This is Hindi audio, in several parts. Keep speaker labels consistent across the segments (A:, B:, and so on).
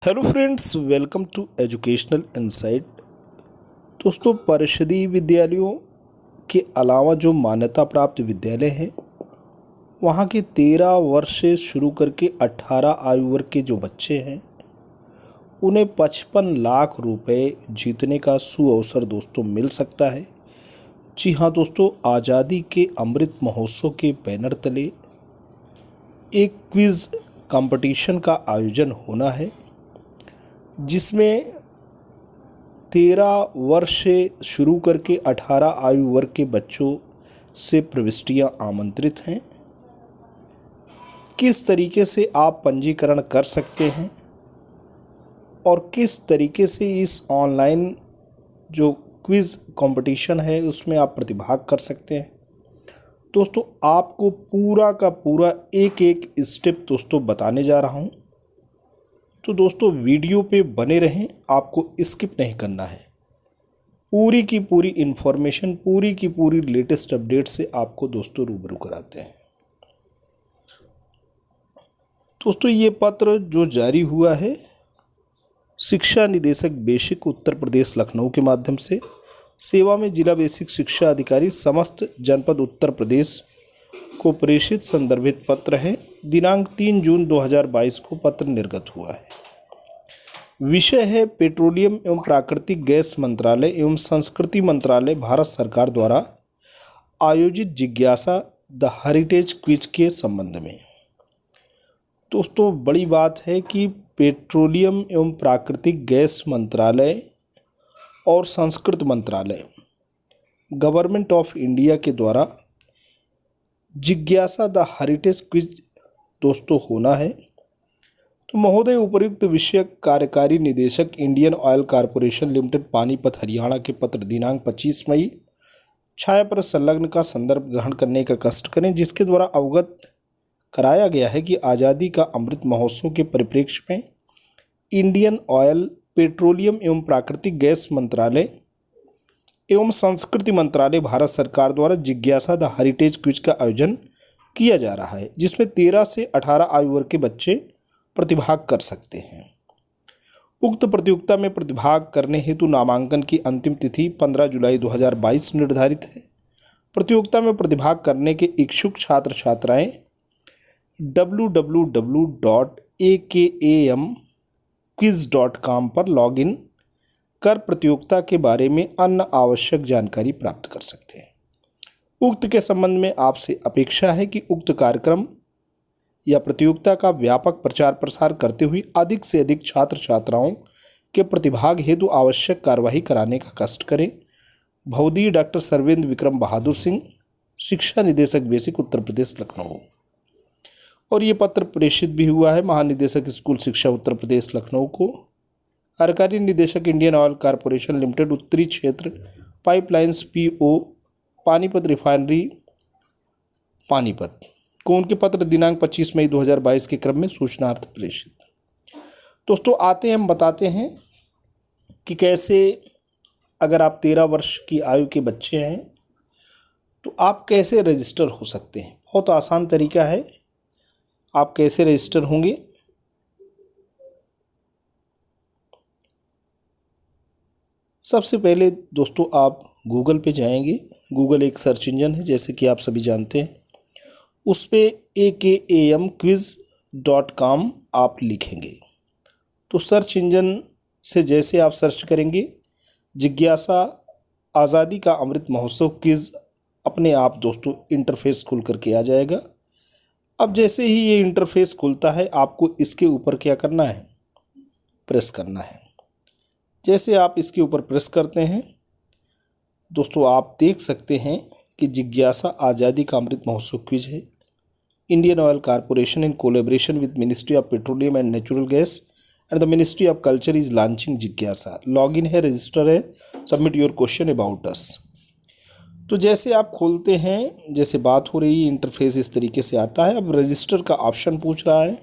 A: Hello friends, welcome to educational insight. दोस्तों, परिषदीय विद्यालयों के अलावा जो मान्यता प्राप्त विद्यालय हैं वहाँ के 13 वर्ष से शुरू करके 18 आयु वर्ग के जो बच्चे हैं उन्हें 55 लाख रुपए जीतने का सुअवसर दोस्तों मिल सकता है। जी हाँ दोस्तों, आज़ादी के अमृत महोत्सव के बैनर तले एक क्विज़ कंपटीशन का आयोजन होना है जिसमें 13 वर्ष से शुरू करके 18 आयु वर्ग के बच्चों से प्रविष्टियां आमंत्रित हैं। किस तरीके से आप पंजीकरण कर सकते हैं और किस तरीके से इस ऑनलाइन जो क्विज़ कंपटीशन है उसमें आप प्रतिभाग कर सकते हैं। दोस्तों, आपको पूरा का पूरा एक एक स्टेप दोस्तों बताने जा रहा हूं, तो दोस्तों वीडियो पे बने रहें, आपको स्किप नहीं करना है। पूरी की पूरी इन्फॉर्मेशन, पूरी की पूरी लेटेस्ट अपडेट से आपको दोस्तों रूबरू कराते हैं। दोस्तों, ये पत्र जो जारी हुआ है शिक्षा निदेशक बेसिक उत्तर प्रदेश लखनऊ के माध्यम से, सेवा में जिला बेसिक शिक्षा अधिकारी समस्त जनपद उत्तर प्रदेश को प्रेषित संदर्भित पत्र है। दिनांक 3 जून 2022 को पत्र निर्गत हुआ है। विषय है पेट्रोलियम एवं प्राकृतिक गैस मंत्रालय एवं संस्कृति मंत्रालय भारत सरकार द्वारा आयोजित जिज्ञासा द हेरिटेज क्विज के संबंध में। दोस्तों, बड़ी बात है कि पेट्रोलियम एवं प्राकृतिक गैस मंत्रालय और संस्कृति मंत्रालय गवर्नमेंट ऑफ इंडिया के द्वारा जिज्ञासा द हेरिटेज क्विज दोस्तों होना है। तो महोदय, उपर्युक्त विषय कार्यकारी निदेशक Indian oil corporation limited Panipat Haryana के पत्र दिनांक 25 मई छाया पर संलग्न का संदर्भ ग्रहण करने का कष्ट करें, जिसके द्वारा अवगत कराया गया है कि आज़ादी का अमृत महोत्सव के परिप्रेक्ष्य में इंडियन ऑयल, पेट्रोलियम एवं प्राकृतिक गैस मंत्रालय एवं संस्कृति मंत्रालय भारत सरकार द्वारा जिज्ञासा द हेरिटेज क्विज का आयोजन किया जा रहा है, जिसमें 13 से 18 आयु वर्ग के बच्चे प्रतिभाग कर सकते हैं। उक्त प्रतियोगिता में प्रतिभाग करने हेतु नामांकन की अंतिम तिथि 15 जुलाई 2022 निर्धारित है। प्रतियोगिता में प्रतिभाग करने के इच्छुक छात्र छात्राएं www.akam.quiz.com पर लॉगिन कर प्रतियोगिता के बारे में अन्य आवश्यक जानकारी प्राप्त कर सकते हैं। उक्त के संबंध में आपसे अपेक्षा है कि उक्त कार्यक्रम या प्रतियोगिता का व्यापक प्रचार प्रसार करते हुए अधिक से अधिक छात्र छात्राओं के प्रतिभाग हेतु आवश्यक कार्यवाही कराने का कष्ट करें। भवदीय डॉक्टर सर्वेंद्र विक्रम बहादुर सिंह, शिक्षा निदेशक बेसिक उत्तर प्रदेश लखनऊ। और ये पत्र प्रेषित भी हुआ है महानिदेशक स्कूल शिक्षा उत्तर प्रदेश लखनऊ को, कार्यकारी निदेशक इंडियन ऑयल कॉरपोरेशन लिमिटेड उत्तरी क्षेत्र pipelines PO Panipat refinery Panipat को उनके पत्र दिनांक 25 मई 2022 के क्रम में सूचनार्थ प्रेषित। दोस्तों, आते हैं हम बताते हैं कि कैसे अगर आप 13 वर्ष की आयु के बच्चे हैं तो आप कैसे रजिस्टर हो सकते हैं। बहुत आसान तरीका है। आप कैसे रजिस्टर होंगे, सबसे पहले दोस्तों आप गूगल पे जाएंगे। गूगल एक सर्च इंजन है, जैसे कि आप सभी जानते हैं। उस पर akam.quiz.com आप लिखेंगे तो सर्च इंजन से जैसे आप सर्च करेंगे जिज्ञासा आज़ादी का अमृत महोत्सव क्विज अपने आप दोस्तों इंटरफेस खुल करके आ जाएगा। अब जैसे ही ये इंटरफेस खुलता है आपको इसके ऊपर क्या करना है, प्रेस करना है। जैसे आप इसके ऊपर प्रेस करते हैं दोस्तों आप देख सकते हैं कि जिज्ञासा आज़ादी का अमृत महोत्सव क्विज है। Indian oil corporation in collaboration with ministry of petroleum and natural gas and the ministry of culture is launching जिज्ञासा। लॉगिन है, रजिस्टर है, submit your question about us. तो जैसे आप खोलते हैं, जैसे बात हो रही है, इंटरफेस इस तरीके से आता है। अब रजिस्टर का ऑप्शन पूछ रहा है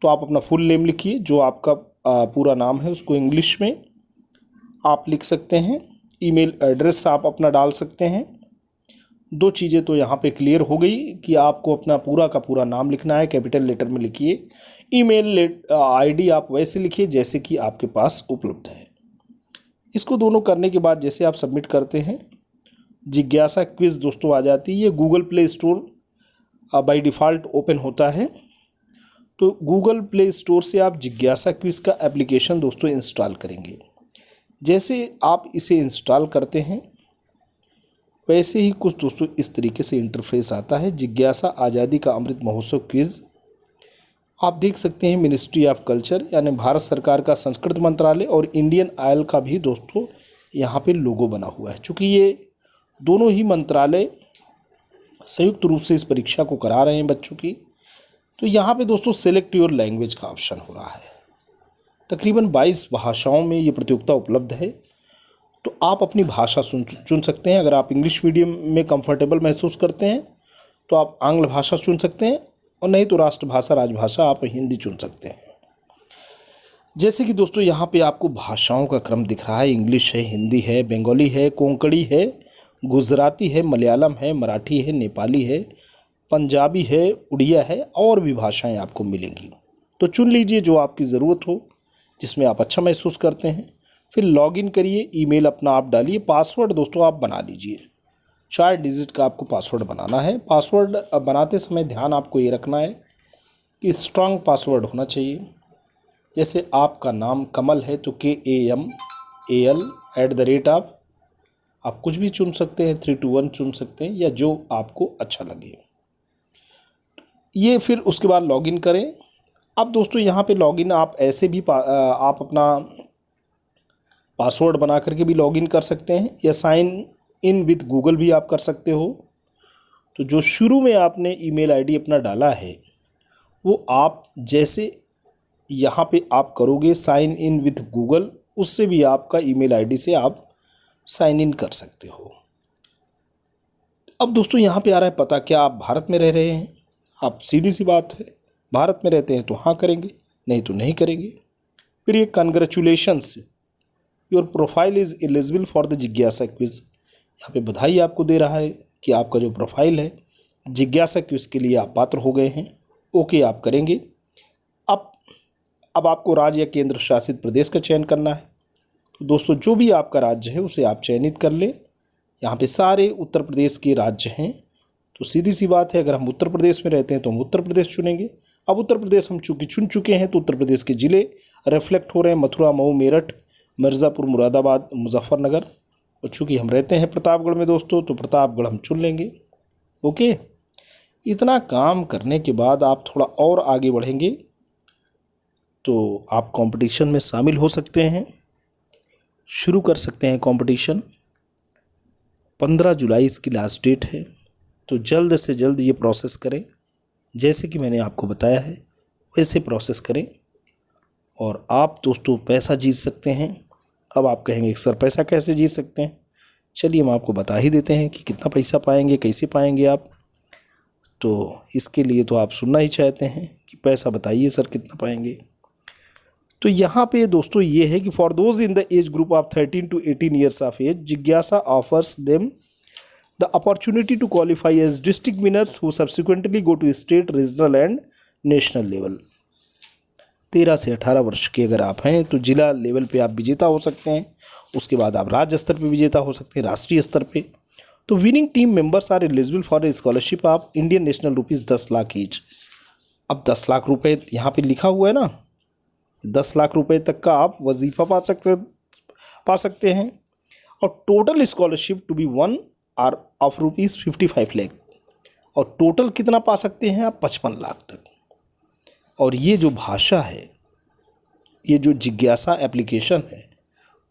A: तो आप अपना फुल नेम लिखिए, जो आपका पूरा नाम है उसको इंग्लिश में आप लिख सकते हैं। ईमेल एड्रेस आप अपना डाल सकते हैं। दो चीज़ें तो यहाँ पे क्लियर हो गई कि आपको अपना पूरा का पूरा नाम लिखना है, कैपिटल लेटर में लिखिए। ईमेल आईडी आप वैसे लिखिए जैसे कि आपके पास उपलब्ध है। इसको दोनों करने के बाद जैसे आप सबमिट करते हैं, जिज्ञासा क्विज़ दोस्तों आ जाती है। ये Google play store by default open होता है। तो गूगल प्ले स्टोर से आप जिज्ञासा क्विज़ का एप्लीकेशन दोस्तों इंस्टॉल करेंगे। जैसे आप इसे इंस्टॉल करते हैं वैसे ही कुछ दोस्तों इस तरीके से इंटरफेस आता है। जिज्ञासा आज़ादी का अमृत महोत्सव क्विज़ आप देख सकते हैं। मिनिस्ट्री ऑफ कल्चर यानी भारत सरकार का संस्कृति मंत्रालय और इंडियन ऑयल का भी दोस्तों यहाँ पे लोगो बना हुआ है। चूँकि ये दोनों ही मंत्रालय संयुक्त रूप से इस परीक्षा को करा रहे हैं बच्चों की, तो यहाँ पे दोस्तों सेलेक्ट योर लैंग्वेज का ऑप्शन हो रहा है। तकरीबन 22 भाषाओं में ये प्रतियोगिता उपलब्ध है। तो आप अपनी भाषा चुन सकते हैं। अगर आप इंग्लिश मीडियम में कंफर्टेबल महसूस करते हैं तो आप आंग्ल भाषा चुन सकते हैं, और नहीं तो राष्ट्रभाषा राजभाषा आप हिंदी चुन सकते हैं। जैसे कि दोस्तों यहाँ पे आपको भाषाओं का क्रम दिख रहा है। इंग्लिश है, हिंदी है, बंगाली है, कोंकणी है, गुजराती है, मलयालम है, मराठी है, नेपाली है, पंजाबी है, उड़िया है, और भी भाषाएं आपको मिलेंगी। तो चुन लीजिए जो आपकी ज़रूरत हो, जिसमें आप अच्छा महसूस करते हैं। फिर लॉगिन करिए, ईमेल अपना आप डालिए, पासवर्ड दोस्तों आप बना लीजिए। 4 डिजिट का आपको पासवर्ड बनाना है। पासवर्ड बनाते समय ध्यान आपको ये रखना है कि स्ट्रांग पासवर्ड होना चाहिए। जैसे आपका नाम कमल है तो KAMAL आप कुछ भी चुन सकते हैं, 321 चुन सकते हैं, या जो आपको अच्छा लगे। ये फिर उसके बाद लॉगिन करें। अब दोस्तों यहाँ पे लॉगिन आप ऐसे भी आप अपना पासवर्ड बना करके भी लॉगिन कर सकते हैं, या साइन इन विथ गूगल भी आप कर सकते हो। तो जो शुरू में आपने ईमेल आईडी अपना डाला है वो आप जैसे यहाँ पे आप करोगे साइन इन विथ गूगल, उससे भी आपका ईमेल आईडी से आप साइन इन कर सकते हो। अब दोस्तों यहाँ पे आ रहा है पता, क्या आप भारत में रह रहे हैं? आप सीधी सी बात है, भारत में रहते हैं तो हाँ करेंगे, नहीं तो नहीं करेंगे। फिर ये congratulations, your profile is eligible for the जिज्ञासा क्विज़। यहाँ पे बधाई आपको दे रहा है कि आपका जो प्रोफाइल है जिज्ञासा क्विज़ के लिए आप पात्र हो गए हैं। ओके आप करेंगे। अब आपको राज्य या केंद्र शासित प्रदेश का चयन करना है। तो दोस्तों जो भी आपका राज्य है उसे आप चयनित कर लें। यहाँ पे सारे उत्तर प्रदेश के राज्य हैं, तो सीधी सी बात है, अगर हम उत्तर प्रदेश में रहते हैं तो हम उत्तर प्रदेश चुनेंगे। अब उत्तर प्रदेश हम चूँकि चुन चुके हैं तो उत्तर प्रदेश के ज़िले रिफ्लेक्ट हो रहे हैं, मथुरा, मऊ, मेरठ, मिर्ज़ापुर, मुरादाबाद, मुजफ्फरनगर। और चूँकि हम रहते हैं प्रतापगढ़ में दोस्तों, तो प्रतापगढ़ हम चुन लेंगे। ओके, इतना काम करने के बाद आप थोड़ा और आगे बढ़ेंगे तो आप कंपटीशन में शामिल हो सकते हैं, शुरू कर सकते हैं कंपटीशन। 15 जुलाई इसकी लास्ट डेट है, तो जल्द से जल्द ये प्रोसेस करें। जैसे कि मैंने आपको बताया है वैसे प्रोसेस करें और आप दोस्तों पैसा जीत सकते हैं। अब आप कहेंगे सर पैसा कैसे जीत सकते हैं? चलिए हम आपको बता ही देते हैं कि कितना पैसा पाएंगे, कैसे पाएंगे आप। तो इसके लिए तो आप सुनना ही चाहते हैं कि पैसा बताइए सर कितना पाएंगे। तो यहाँ पे दोस्तों ये है कि for those in the age group of 13 to 18 years of age, जिज्ञासा offers them the opportunity to qualify as district winners who subsequently go to state, regional and national level. 13 से 18 वर्ष के अगर आप हैं तो जिला लेवल पे आप विजेता हो सकते हैं। उसके बाद आप राज्य स्तर पे विजेता हो सकते हैं, राष्ट्रीय स्तर पे। तो winning team members are eligible for a scholarship of Indian national rupees 10 lakh each. अब 10 लाख रुपए यहाँ पे लिखा हुआ है ना, 10 लाख रुपए तक का आप वजीफ़ा पा सकते हैं। और total scholarship to be won are of rupees 55 lakh. और टोटल कितना पा सकते हैं आप? 55 लाख तक। और ये जो भाषा है, ये जो जिज्ञासा एप्लीकेशन है,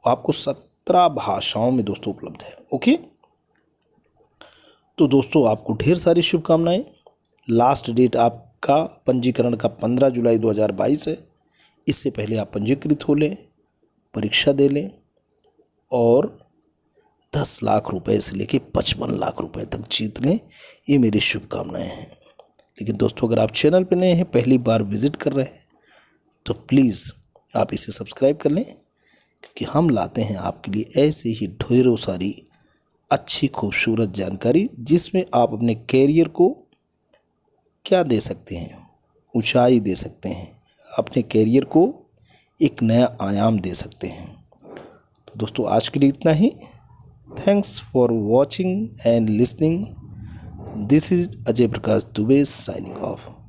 A: वो आपको 17 भाषाओं में दोस्तों उपलब्ध है। ओके, तो दोस्तों आपको ढेर सारी शुभकामनाएं। लास्ट डेट आपका पंजीकरण का 15 जुलाई 2022 है। इससे पहले आप पंजीकृत हो लें, परीक्षा दे लें और 10 लाख रुपए से लेके 55 लाख रुपए तक जीत लें। ये मेरी शुभकामनाएं हैं। लेकिन दोस्तों अगर आप चैनल पर नए हैं, पहली बार विज़िट कर रहे हैं, तो प्लीज़ आप इसे सब्सक्राइब कर लें, क्योंकि हम लाते हैं आपके लिए ऐसे ही ढेरों सारी अच्छी खूबसूरत जानकारी, जिसमें आप अपने कैरियर को क्या दे सकते हैं, ऊंचाई दे सकते हैं, अपने कैरियर को एक नया आयाम दे सकते हैं। तो दोस्तों आज के लिए इतना ही। Thanks for watching and listening. This is Ajay Prakash Dubey signing of.